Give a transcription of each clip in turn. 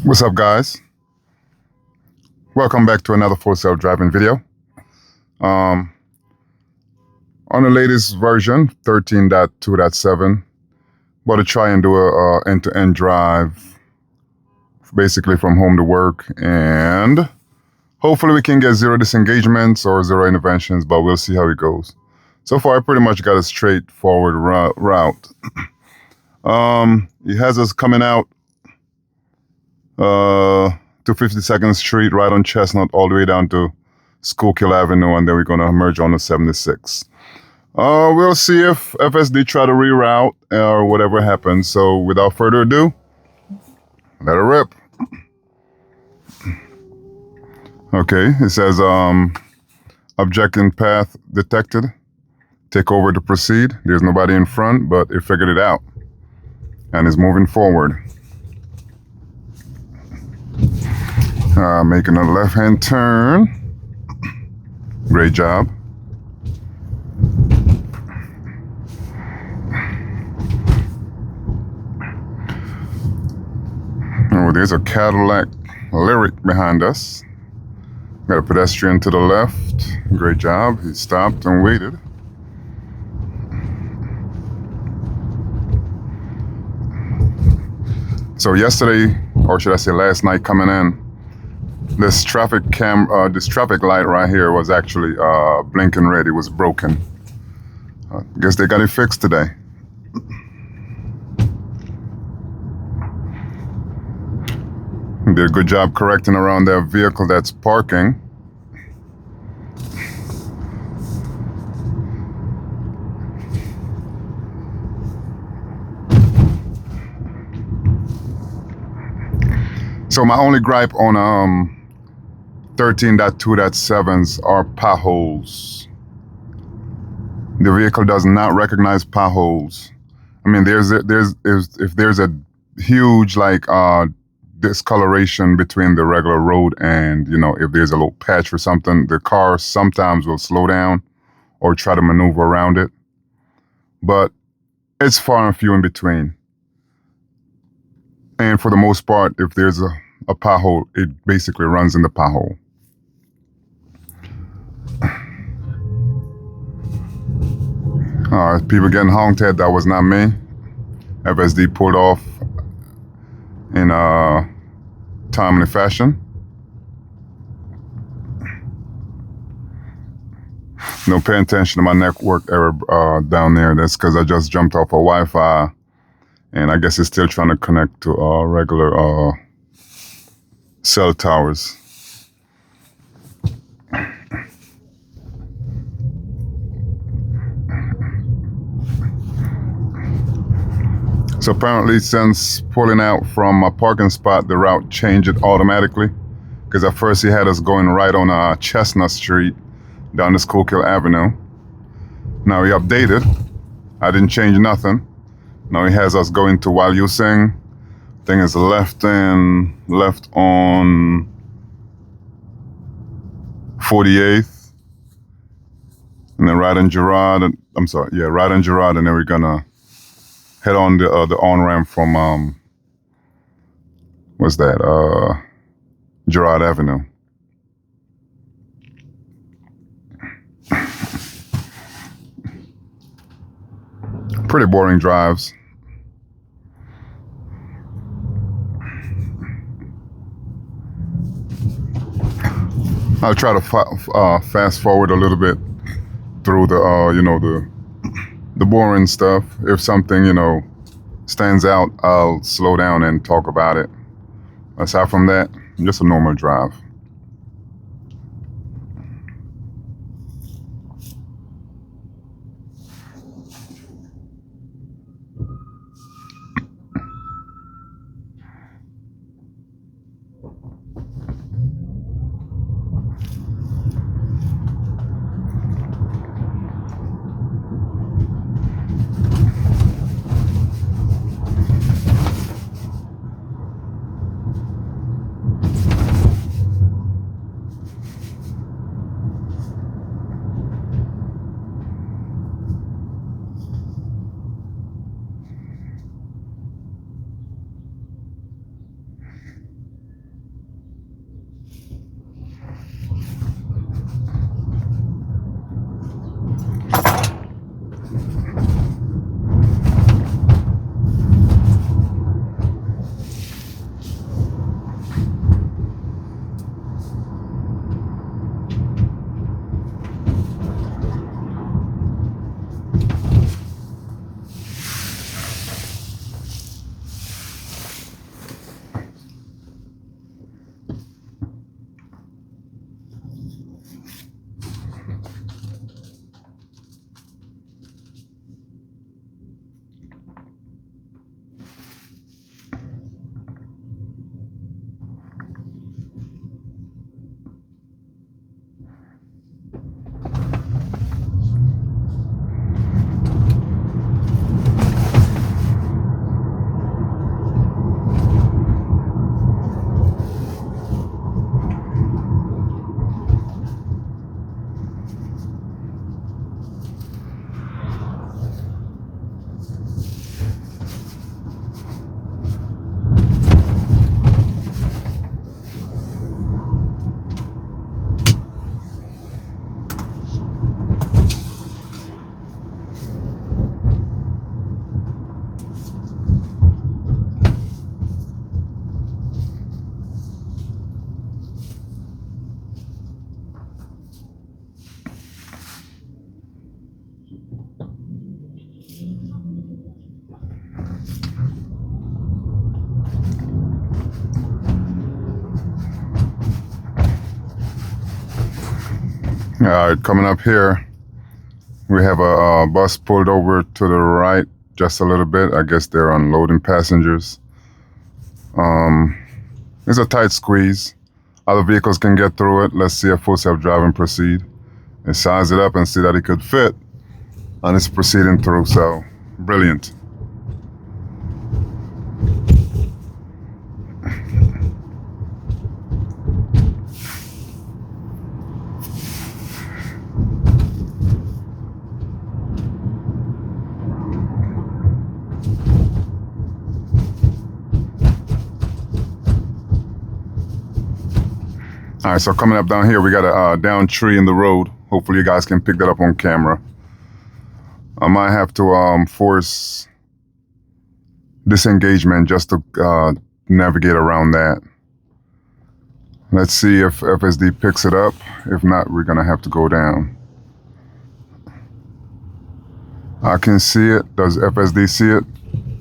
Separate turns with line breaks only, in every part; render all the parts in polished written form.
What's up, guys? Welcome back to another full self-driving video. On the latest version, 13.2.7, about to try and do a end-to-end drive, basically from home to work, and hopefully we can get zero disengagements or zero interventions, but we'll see how it goes. So far, I pretty much got a straightforward route. It has us coming out to 52nd Street, right on Chestnut, all the way down to Schuylkill Avenue, and then we're going to merge on the 76. We'll see if FSD try to reroute or whatever happens. So without further ado, let her rip. Okay, it says obstructing path detected. Take over to proceed. There's nobody in front, but it figured it out and is moving forward. Making a left-hand turn. Great job. Oh, there's a Cadillac Lyric behind us. Got a pedestrian to the left. Great job. He stopped and waited. So yesterday, or should I say last night coming in, this traffic light right here was actually blinking red. It was broken. Guess they got it fixed today. Did a good job correcting around that vehicle that's parking. So my only gripe on 13.2.7s are potholes. The vehicle does not recognize potholes. I mean, if there's a huge discoloration between the regular road and, if there's a little patch or something, the car sometimes will slow down or try to maneuver around it. But it's far and few in between. And for the most part, if there's a pothole, it basically runs in the pothole. All right, people getting honked at. That was not me. FSD pulled off in a timely fashion. No, pay attention to my network error down there. That's because I just jumped off of Wi-Fi, and I guess it's still trying to connect to regular cell towers. So apparently, since pulling out from a parking spot, the route changed it automatically. Because at first he had us going right on Chestnut Street down to Schuylkill Avenue. Now he updated. I didn't change nothing. Now he has us going to While You Sing. Thing is left on 48th. And then right on Girard. Right on Girard, and then we're gonna head on the on-ramp from, Girard Avenue. Pretty boring drives. I'll try to fast forward a little bit through the boring stuff. If something, stands out, I'll slow down and talk about it. Aside from that, just a normal drive. All right, coming up here, we have a bus pulled over to the right just a little bit. I guess they're unloading passengers. It's a tight squeeze. Other vehicles can get through it. Let's see if full self-driving proceed. They size it up and see that it could fit, and it's proceeding through, so brilliant. All right, so coming up down here, we got a down tree in the road. Hopefully you guys can pick that up on camera. I might have to force disengagement just to navigate around that. Let's see if FSD picks it up. If not, we're gonna have to go down. I can see it. Does FSD see it?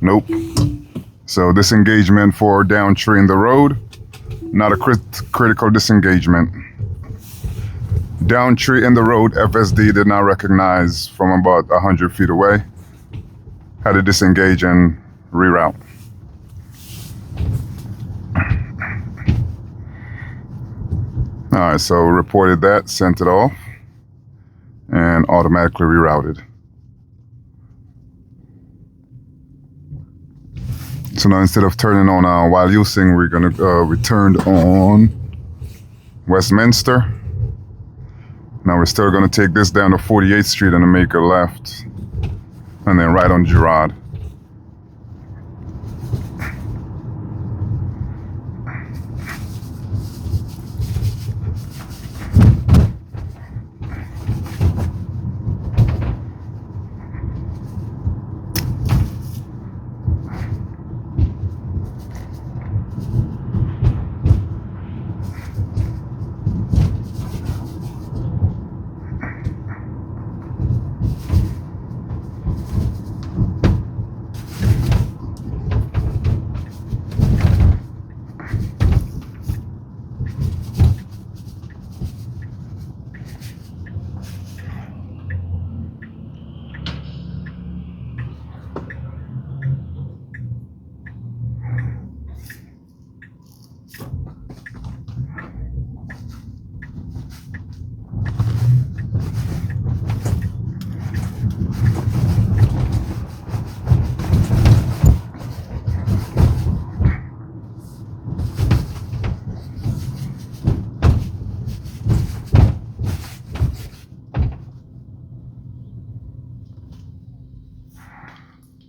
Nope. So disengagement for down tree in the road. Not a critical disengagement. Down tree in the road, FSD did not recognize from about 100 feet away. Had to disengage and reroute. All right, so reported that, sent it off, and automatically rerouted. So now instead of turning on while using, we're gonna return on Westminster. Now we're still gonna take this down to 48th Street and make a left, and then right on Girard.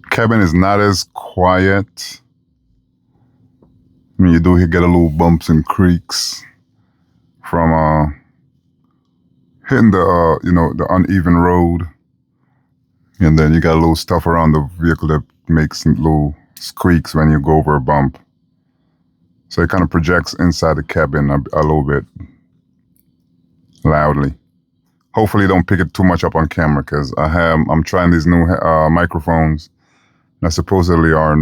Cabin is not as quiet. I mean, you do get a little bumps and creaks from hitting the the uneven road, and then you got a little stuff around the vehicle that makes little squeaks when you go over a bump. So it kind of projects inside the cabin a little bit loudly. Hopefully, don't pick it too much up on camera because I'm trying these new microphones that supposedly are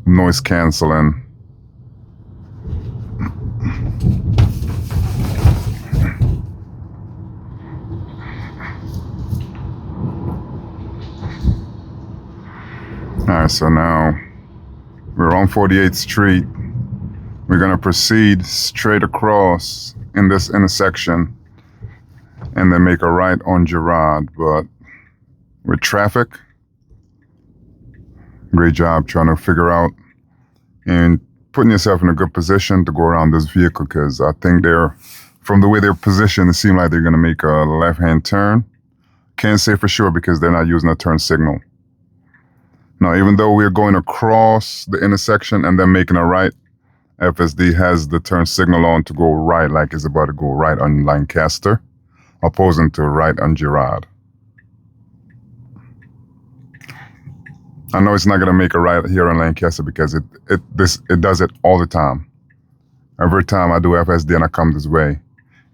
noise canceling. All right, so now we're on 48th Street. We're gonna proceed straight across in this intersection and then make a right on Girard, but with traffic, great job trying to figure out and putting yourself in a good position to go around this vehicle, because I think from the way they're positioned, it seems like they're gonna make a left-hand turn. Can't say for sure because they're not using a turn signal. Now, even though we're going across the intersection and then making a right, FSD has the turn signal on to go right, like it's about to go right on Lancaster, opposing to right on Girard. I know it's not gonna make a right here on Lancaster because it does it all the time. Every time I do FSD and I come this way,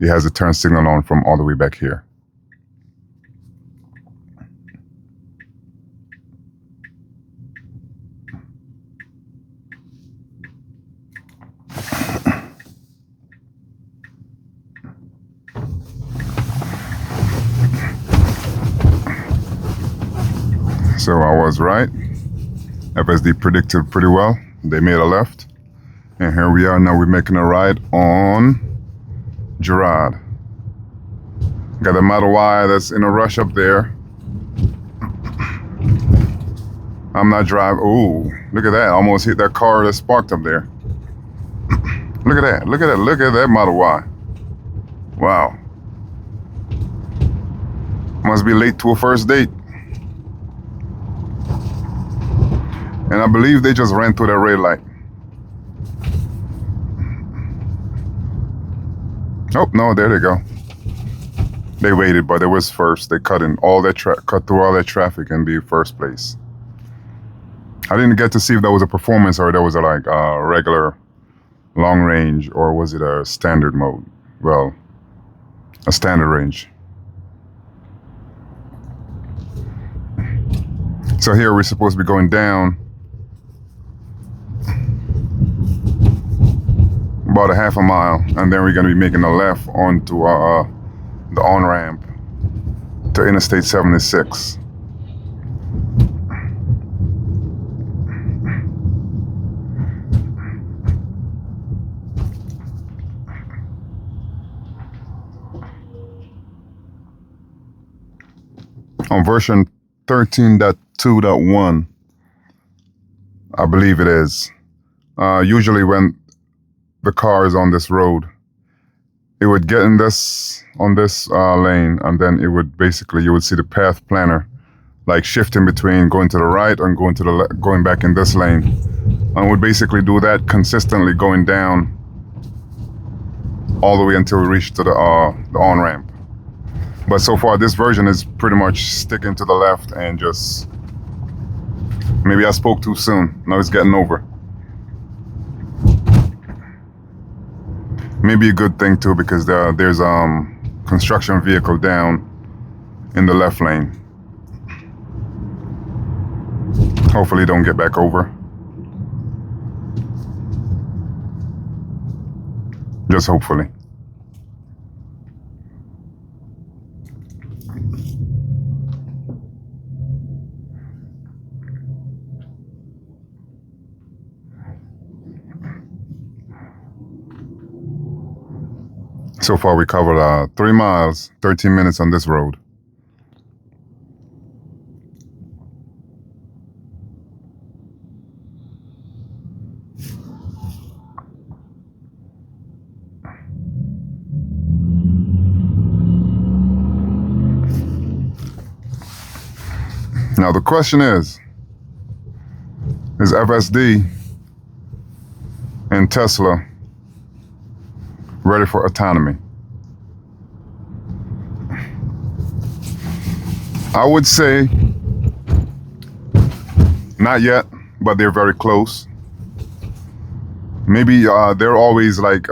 it has a turn signal on from all the way back here. So I was right. FSD predicted pretty well. They made a left. And here we are now. We're making a right on Girard. Got the Model Y that's in a rush up there. I'm not driving. Ooh, look at that. Almost hit that car that's parked up there. Look at that. Look at that. Look at that Model Y. Wow. Must be late to a first date. And I believe they just ran through that red light. Oh, no, there they go. They waited, but it was first. They cut through all that traffic and be first place. I didn't get to see if that was a performance or that was a regular long range, or was it a standard mode? Well, a standard range. So here we're supposed to be going down about a half a mile, and then we're going to be making a left onto the on-ramp to Interstate 76. On version 13.2.1, I believe it is. Usually when the car is on this road, it would get on this lane, and then it would basically, you would see the path planner like shifting between going to the right and going back in this lane, and would basically do that consistently going down all the way until we reach to the on-ramp. But so far this version is pretty much sticking to the left, and just, maybe I spoke too soon. Now it's getting over. Maybe a good thing too, because there's construction vehicle down in the left lane. Hopefully don't get back over. Just hopefully. So far we covered 3 miles, 13 minutes on this road. Now the question is FSD and Tesla ready for autonomy? I would say not yet, but they're very close. Maybe they're always like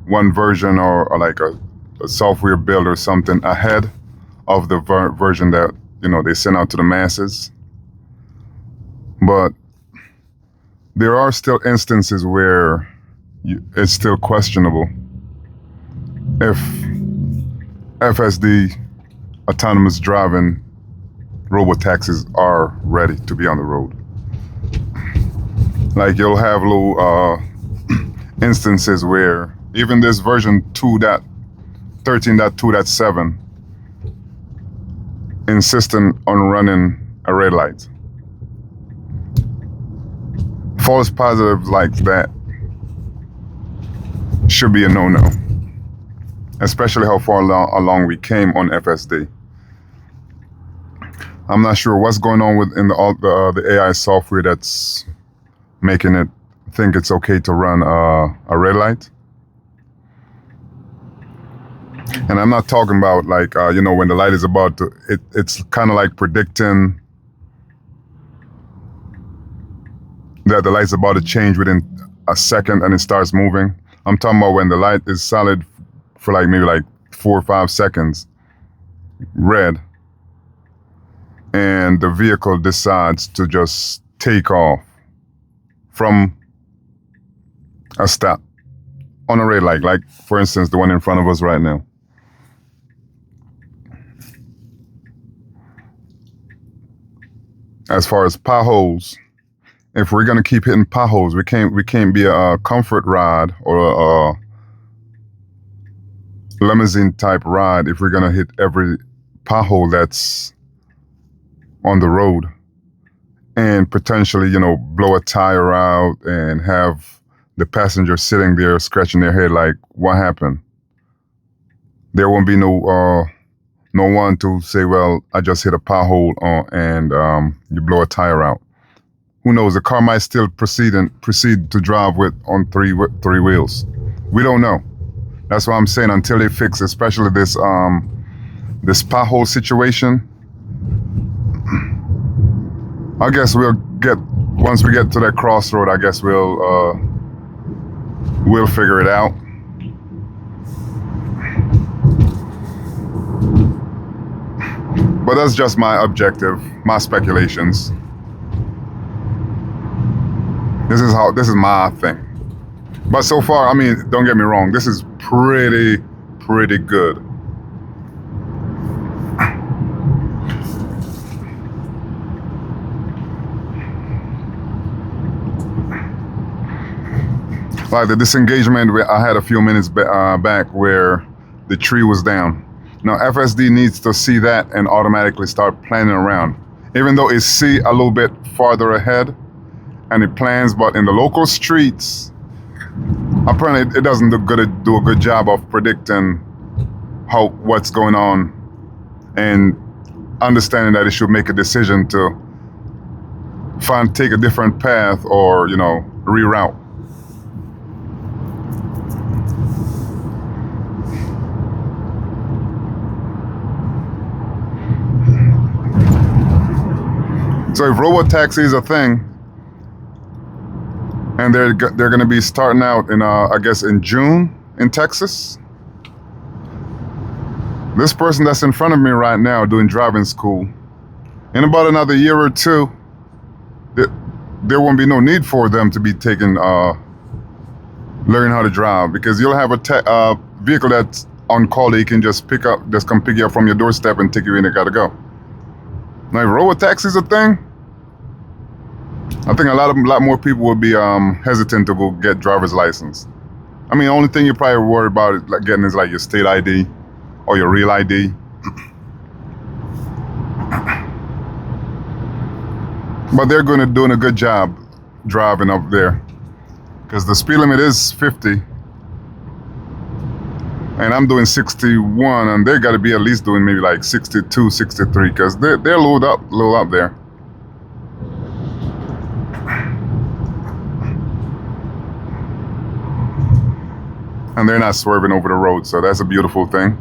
one version or like a software build or something ahead of the version that, you know, they send out to the masses. But there are still instances where it's still questionable if FSD autonomous driving robotaxis are ready to be on the road. Like, you'll have little instances where even this version 13.2.7 insisting on running a red light. False positives like that should be a no-no, especially how far along we came on FSD. I'm not sure what's going on in the AI software that's making it think it's okay to run a red light. And I'm not talking about like, you know, when the light is about to, it's kind of like predicting that the light's about to change within a second and it starts moving. I'm talking about when the light is solid for like maybe like 4 or 5 seconds, red, and the vehicle decides to just take off from a stop on a red light, like for instance the one in front of us right now. as far as potholes, if we're gonna keep hitting potholes, we can't be a comfort ride or a limousine type ride if we're gonna hit every pothole that's on the road and potentially, blow a tire out and have the passenger sitting there scratching their head like, what happened? There won't be no one to say, well, I just hit a pothole and you blow a tire out. Who knows? The car might still proceed to drive on three wheels. We don't know. That's why I'm saying until they fix, especially this pothole situation. I guess once we get to that crossroad, I guess we'll figure it out. But that's just my objective, my speculations. This is my thing. But so far, I mean, don't get me wrong, this is pretty good. Like the disengagement I had a few minutes back where the tree was down. Now FSD needs to see that and automatically start planning around. Even though it see a little bit farther ahead and it plans, but in the local streets, apparently it doesn't do a good job of predicting what's going on and understanding that it should make a decision to take a different path or, reroute. So if robotaxi is a thing, and they're going to be starting out in I guess in June in Texas. This person that's in front of me right now doing driving school, in about another year or two, there won't be no need for them to be learning how to drive, because you'll have a vehicle that's on call that you can just come pick you up from your doorstep and take you in and gotta go. Now, if robotaxi is a thing, I think a lot more people will be hesitant to go get driver's license. I mean, the only thing you're probably worried about getting is like your state ID or your real ID. But they're doing a good job driving up there, because the speed limit is 50, and I'm doing 61, and they got to be at least doing maybe like 62, 63, because they're a little up there. And they're not swerving over the road, so that's a beautiful thing.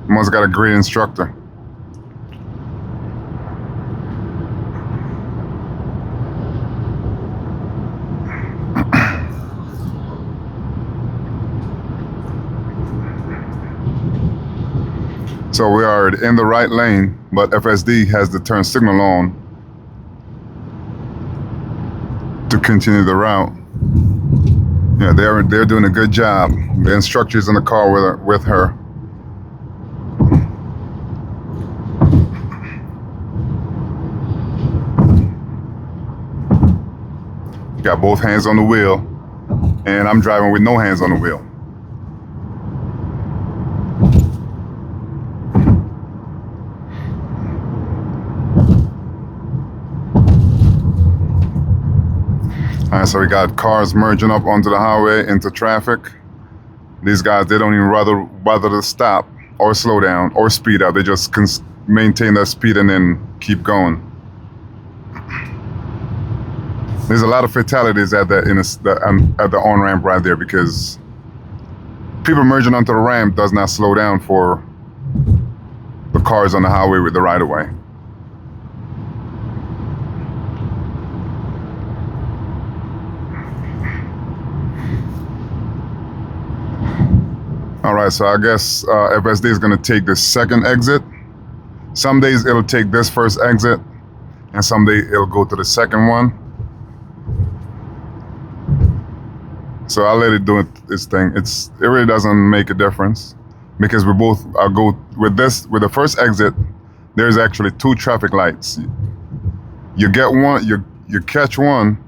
You must have got a great instructor. So we are in the right lane, but FSD has the turn signal on to continue the route. Yeah, they're doing a good job. The instructor's in the car with her. Got both hands on the wheel, and I'm driving with no hands on the wheel. All right, so we got cars merging up onto the highway into traffic. These guys, they don't even bother to stop or slow down or speed up. They just maintain their speed and then keep going. There's a lot of fatalities at the on-ramp right there, because people merging onto the ramp does not slow down for the cars on the highway with the right-of-way. All right, so I guess FSD is going to take the second exit. Some days it'll take this first exit, and some days it'll go to the second one. So I'll let it do its thing. It really doesn't make a difference, because I'll go with the first exit. There's actually 2 traffic lights. You get one, you catch one,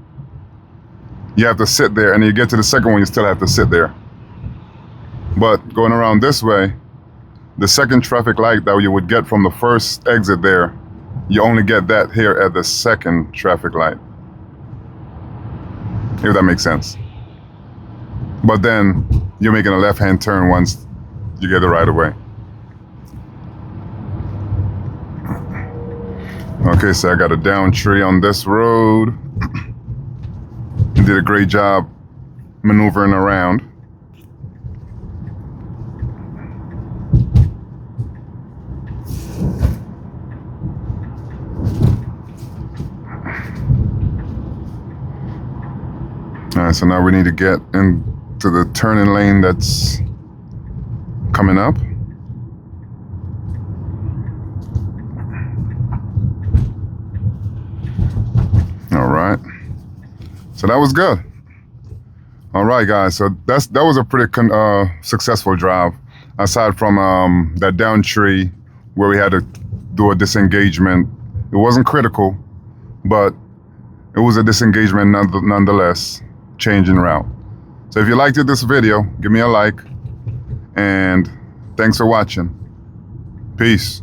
you have to sit there, and you get to the second one, you still have to sit there. But going around this way, the second traffic light that you would get from the first exit there, you only get that here at the second traffic light. If that makes sense. But then you're making a left-hand turn once you get the right of way. Okay, so I got a down tree on this road. You did a great job maneuvering around. All right, so now we need to get into the turning lane that's coming up. All right, so that was good. All right, guys, so that was a pretty successful drive. Aside from that down tree where we had to do a disengagement, it wasn't critical, but it was a disengagement nonetheless, changing route. So if you liked this video, give me a like, and thanks for watching. Peace.